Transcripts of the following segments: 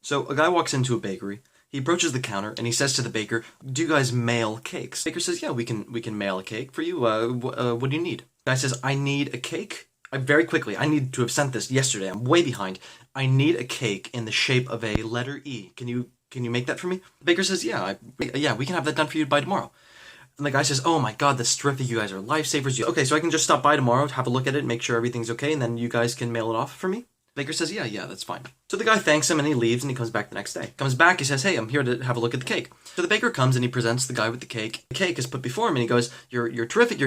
So a guy walks into a bakery. He approaches the counter and he says to the baker, "Do you guys mail cakes?" The baker says, "Yeah, we can mail a cake for you. What do you need?" The guy says, "I need a cake. Very quickly. I need to have sent this yesterday. I'm way behind. I need a cake in the shape of a letter E. Can you make that for me?" The baker says, "Yeah, we can have that done for you by tomorrow." And the guy says, "Oh my God, that's terrific. You guys are lifesavers. Okay, so I can just stop by tomorrow, have a look at it, make sure everything's okay, and then you guys can mail it off for me?" The baker says, yeah, that's fine. So the guy thanks him and he leaves and he comes back the next day. Comes back, he says, "Hey, I'm here to have a look at the cake." So the baker comes and he presents the guy with the cake. The cake is put before him and he goes, You're terrific,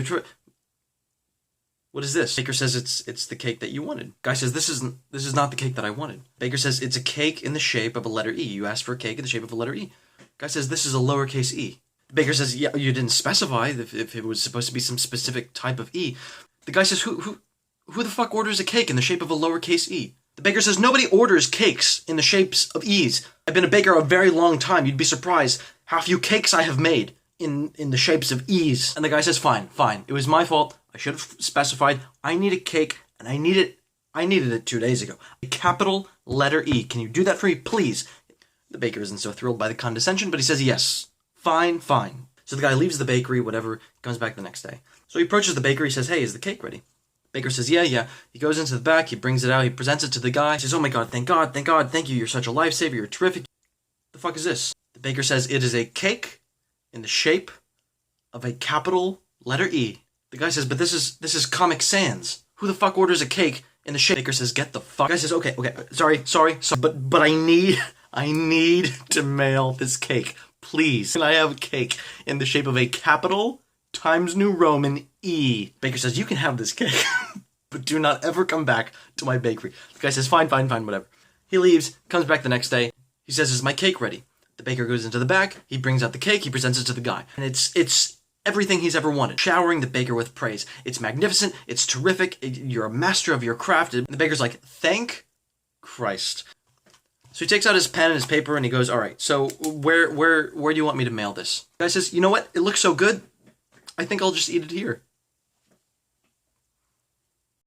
What is this?" Baker says, it's the cake that you wanted. Guy says, this is not the cake that I wanted." Baker says, "It's a cake in the shape of a letter E. You asked for a cake in the shape of a letter E." Guy says, "This is a lowercase e." The baker says, "Yeah, you didn't specify if it was supposed to be some specific type of E." The guy says, who the fuck orders a cake in the shape of a lowercase e? The baker says, "Nobody orders cakes in the shapes of E's. I've been a baker a very long time. You'd be surprised how few cakes I have made in the shapes of E's." And the guy says, Fine. It was my fault. I should have specified. I need a cake, and I needed it 2 days ago. A capital letter E. Can you do that for me, please?" The baker isn't so thrilled by the condescension, but he says, "Yes. Fine. So the guy leaves the bakery, whatever, comes back the next day. So he approaches the baker, he says, "Hey, is the cake ready?" The baker says, yeah. He goes into the back, he brings it out, he presents it to the guy. He says, "Oh my God, thank God, thank you, you're such a lifesaver, you're terrific." The fuck is this? The baker says, "It is a cake in the shape of a capital letter E." The guy says, "But this is Comic Sans. Who the fuck orders a cake in the shape?" The baker says, "Get the fuck." The guy says, okay, sorry, but I need to mail this cake. Please, can I have a cake in the shape of a capital Times New Roman E?" Baker says, "You can have this cake, but do not ever come back to my bakery." The guy says, fine, whatever. He leaves, comes back the next day. He says, "Is my cake ready?" The baker goes into the back, he brings out the cake, he presents it to the guy. And it's everything he's ever wanted. Showering the baker with praise. It's magnificent, it's terrific, you're a master of your craft. And the baker's like, "Thank Christ." So he takes out his pen and his paper and he goes, "All right, so where do you want me to mail this?" The guy says, "You know what? It looks so good. I think I'll just eat it here."